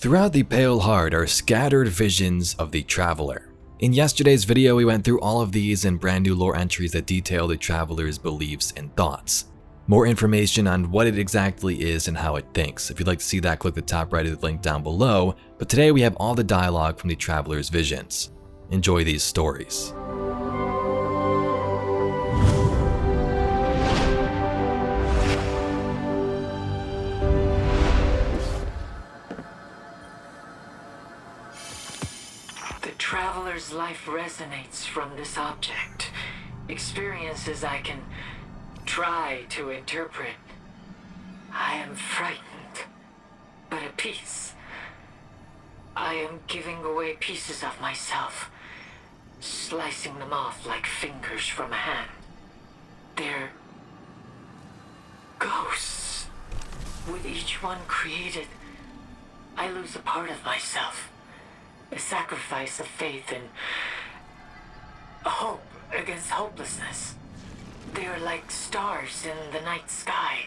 Throughout the Pale Heart are scattered visions of the Traveler. In yesterday's video, we went through all of these and brand new lore entries that detail the Traveler's beliefs and thoughts. More information on what it exactly is and how it thinks. If you'd like to see that, click the top right of the link down below. But today we have all the dialogue from the Traveler's visions. Enjoy these stories. The Traveler's life resonates from this object. Experiences I can try to interpret. I am frightened, but at peace. I am giving away pieces of myself, slicing them off like fingers from a hand. They're ghosts. With each one created, I lose a part of myself. A sacrifice of faith and hope against hopelessness. They are like stars in the night sky,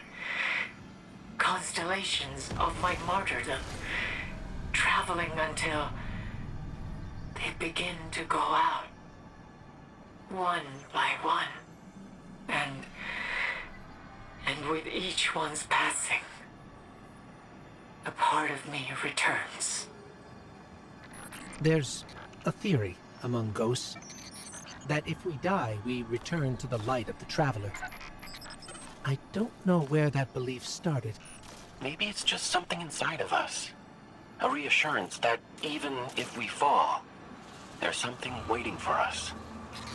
constellations of my martyrdom, traveling until they begin to go out, one by one, and with each one's passing, a part of me returns. There's a theory among ghosts that if we die, we return to the light of the Traveler. I don't know where that belief started. Maybe it's just something inside of us. A reassurance that even if we fall, there's something waiting for us.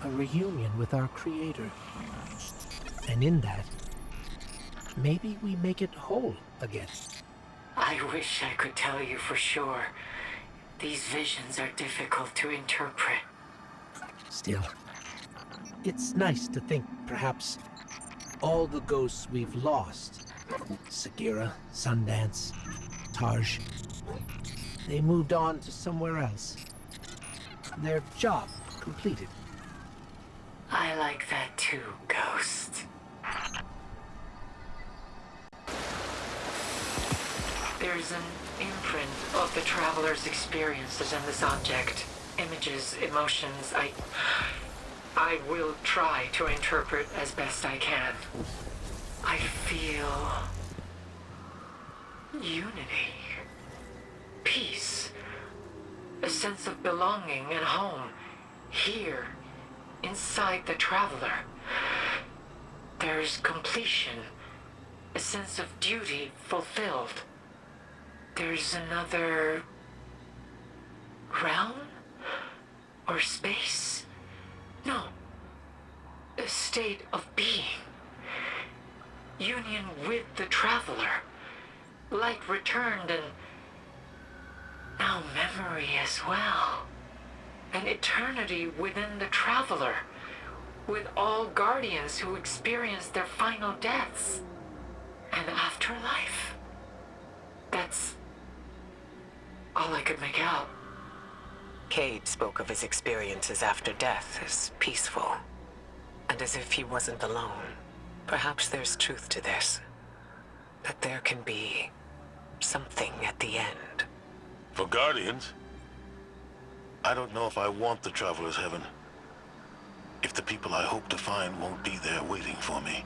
A reunion with our Creator. And in that, maybe we make it whole again. I wish I could tell you for sure. These visions are difficult to interpret. Still, it's nice to think perhaps all the ghosts we've lost, Sagira, Sundance, Taj, they moved on to somewhere else. Their job completed. I like that too, Ghost. There's an imprint of the Traveler's experiences in this object. Images, emotions, I will try to interpret as best I can. I feel unity, peace, a sense of belonging and home here, inside the Traveler. There's completion, a sense of duty fulfilled. There's another realm or space? No, a state of being. Union with the Traveler. Light returned and now memory as well. An eternity within the Traveler, with all guardians who experience their final deaths. An afterlife. That's all I could make out. Cade spoke of his experiences after death as peaceful, and as if he wasn't alone. Perhaps there's truth to this, that there can be something at the end. For Guardians, I don't know if I want the Traveler's Heaven. If the people I hope to find won't be there waiting for me.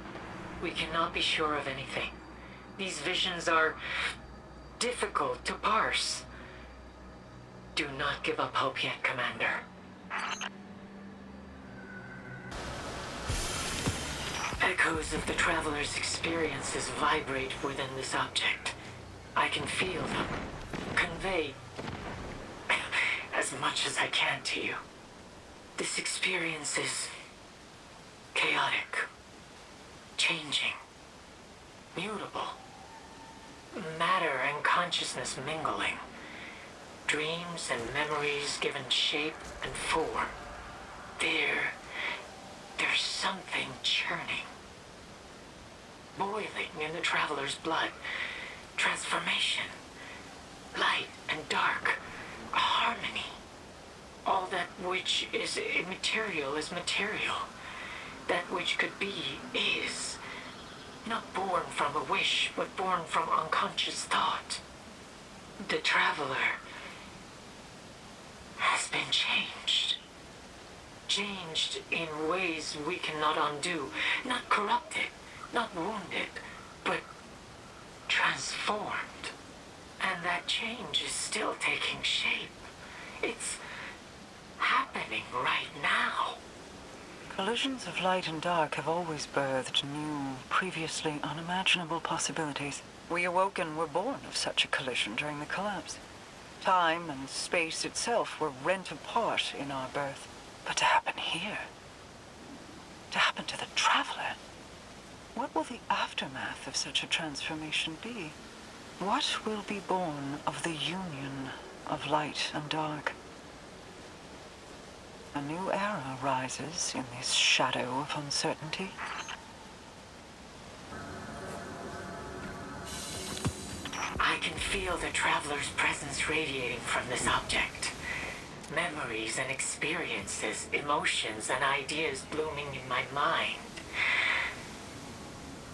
We cannot be sure of anything. These visions are difficult to parse. Do not give up hope yet, Commander. Echoes of the Traveler's experiences vibrate within this object. I can feel them, convey as much as I can to you. This experience is chaotic, changing, mutable. Matter and consciousness mingling. Dreams and memories given shape and form. There's something churning, boiling in the Traveler's blood. Transformation, light and dark, harmony. All that which is immaterial is material. That which could be is. Not born from a wish, but born from unconscious thought. The Traveler has been changed. Changed in ways we cannot undo. Not corrupted, not wounded, but transformed. And that change is still taking shape. It's happening right now. Collisions of light and dark have always birthed new, previously unimaginable possibilities. We awoken were born of such a collision during the collapse. Time and space itself were rent apart in our birth. But to happen here, to happen to the Traveler, what will the aftermath of such a transformation be? What will be born of the union of light and dark? A new era rises in this shadow of uncertainty. I can feel the Traveler's presence radiating from this object. Memories and experiences, emotions and ideas blooming in my mind.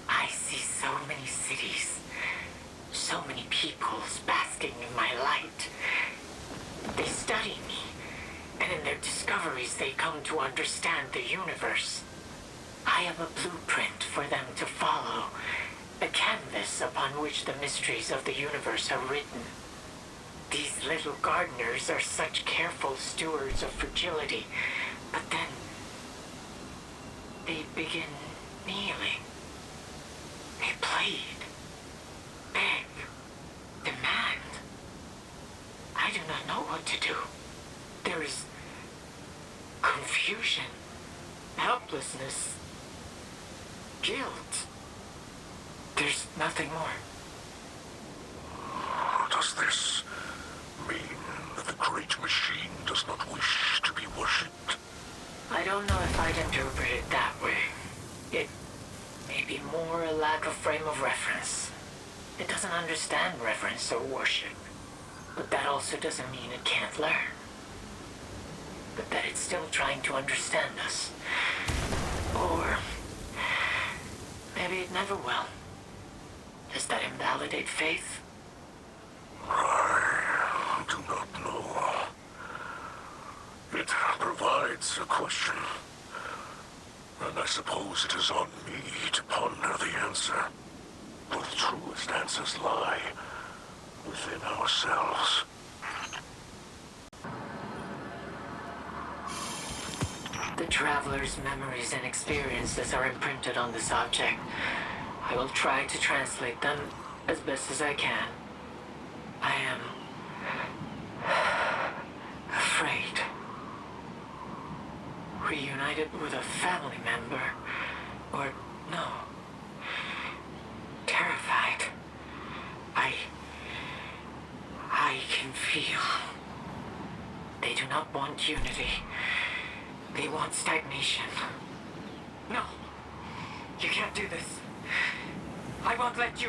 I see so many cities, so many peoples basking in my light. They study me, and in their discoveries they come to understand the universe. I am a blueprint for them to follow, a canvas upon which the mysteries of the universe are written. These little gardeners are such careful stewards of fragility, but then they begin kneeling. They plead, beg, demand. I do not know what to do. There is confusion, helplessness, guilt. There's nothing more. Does this mean that the great machine does not wish to be worshipped? I don't know if I'd interpret it that way. It may be more a lack of frame of reference. It doesn't understand reverence or worship. But that also doesn't mean it can't learn. But that it's still trying to understand us. Or maybe it never will. Does that invalidate faith? I do not know. It provides a question. And I suppose it is on me to ponder the answer. For the truest answers lie within ourselves. The Traveler's memories and experiences are imprinted on this object. I will try to translate them as best as I can. I am afraid. Reunited with a family member. Or no. Terrified. I can feel. They do not want unity. They want stagnation. No. You can't do this. I won't let you.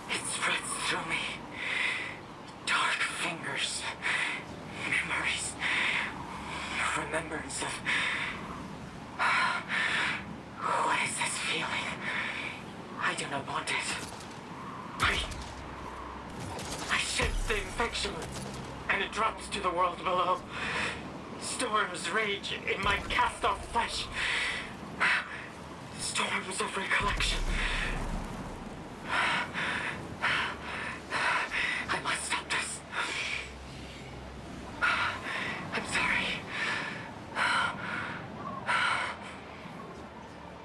It spreads through me. Dark fingers. Memories. Remembrance of... What is this feeling? I do not want it. I shed the infection, and it drops to the world below. Storms rage in my cast-off flesh. Storms of recollection. I must stop this. I'm sorry.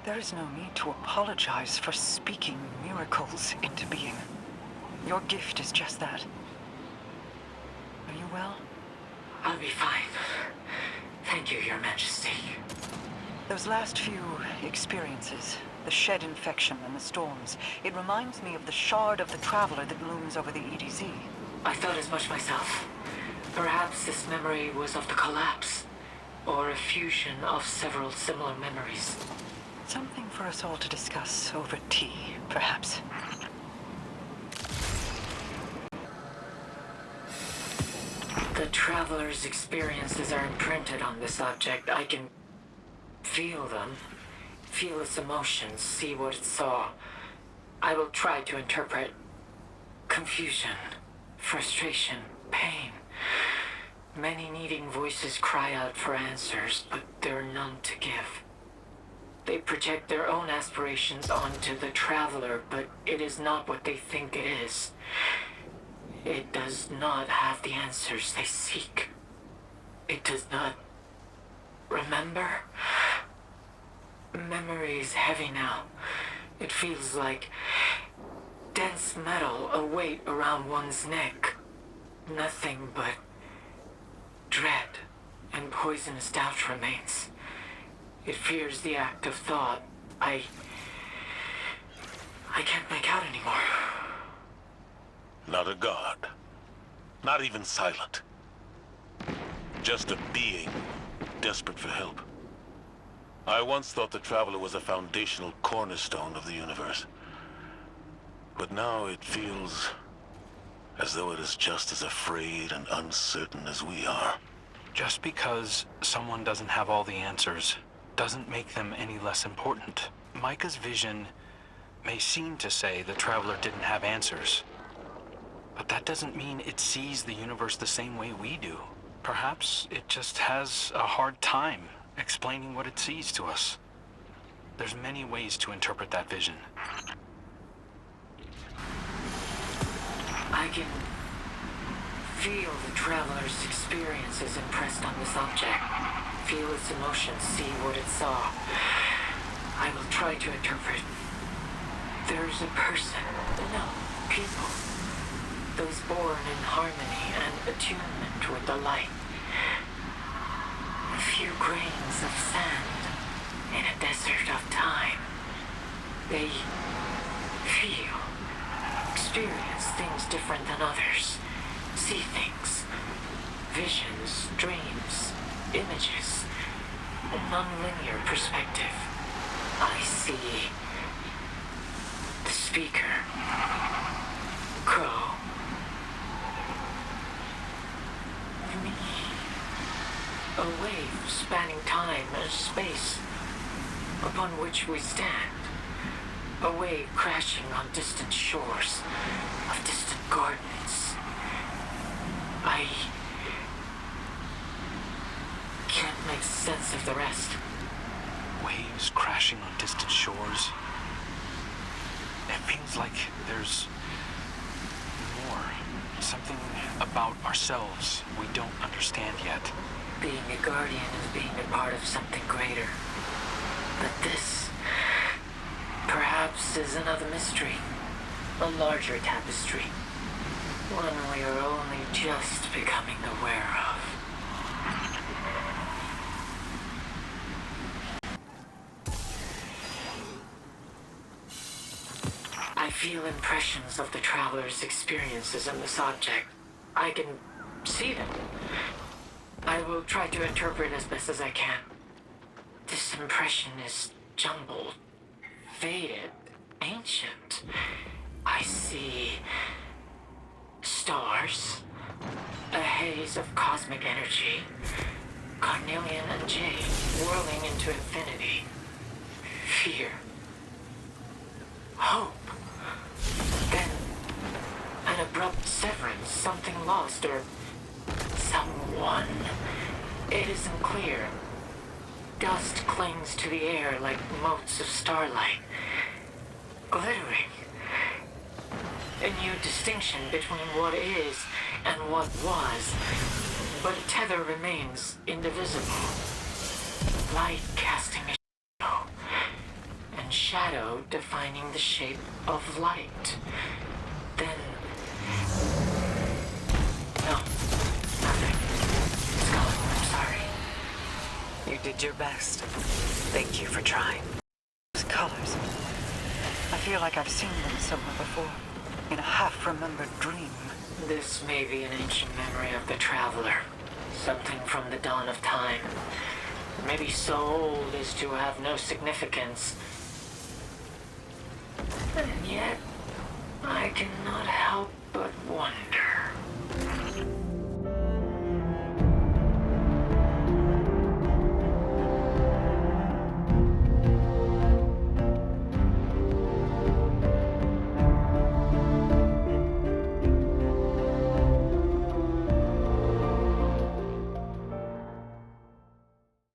There is no need to apologize for speaking miracles into being. Your gift is just that. Are you well? I'll be fine. Thank you, Your Majesty. Those last few experiences, the shed infection and the storms, it reminds me of the shard of the Traveler that looms over the EDZ. I thought as much myself. Perhaps this memory was of the collapse, or a fusion of several similar memories. Something for us all to discuss over tea, perhaps. The Traveler's experiences are imprinted on this object. I can feel them, feel its emotions, see what it saw. I will try to interpret confusion, frustration, pain. Many needing voices cry out for answers, but there are none to give. They project their own aspirations onto the traveler, but it is not what they think it is. It does not have the answers they seek. It does not remember. Memory is heavy now. It feels like dense metal, a weight around one's neck. Nothing but dread and poisonous doubt remains. It fears the act of thought. I can't make out anymore. Not a god. Not even silent. Just a being desperate for help. I once thought the Traveler was a foundational cornerstone of the universe. But now it feels as though it is just as afraid and uncertain as we are. Just because someone doesn't have all the answers doesn't make them any less important. Micah's vision may seem to say the Traveler didn't have answers, but that doesn't mean it sees the universe the same way we do. Perhaps it just has a hard time explaining what it sees to us. There's many ways to interpret that vision. I can feel the Traveler's experiences impressed on this object. Feel its emotions, see what it saw. I will try to interpret. There's a person, no, people. Those born in harmony and attunement with the light. A few grains of sand in a desert of time. They feel, experience things different than others. See things, visions, dreams, images, a nonlinear perspective. I see the speaker, Crow, me, a wave spanning time and space upon which we stand, a wave crashing on distant shores of distant gardens. I can't make sense of the rest. Waves crashing on distant shores. It feels like there's more. Something about ourselves we don't understand yet. Being a guardian is being a part of something greater. But this, perhaps, is another mystery. A larger tapestry. One we are only just becoming aware of. I feel impressions of the Traveler's experiences in this object. I can see them. I will try to interpret as best as I can. This impression is jumbled, faded, ancient. I see stars, a haze of cosmic energy, carnelian and jade whirling into infinity. Fear. Hope. Then, an abrupt severance, something lost or someone. It isn't clear. Dust clings to the air like motes of starlight, glittering. A new distinction between what is and what was, but a tether remains indivisible. Light casting a shadow, and shadow defining the shape of light. Then... no, nothing. It's gone. I'm sorry. You did your best. Thank you for trying. Those colors. I feel like I've seen them somewhere before. In a half-remembered dream. This may be an ancient memory of the Traveler. Something from the dawn of time. Maybe so old as to have no significance.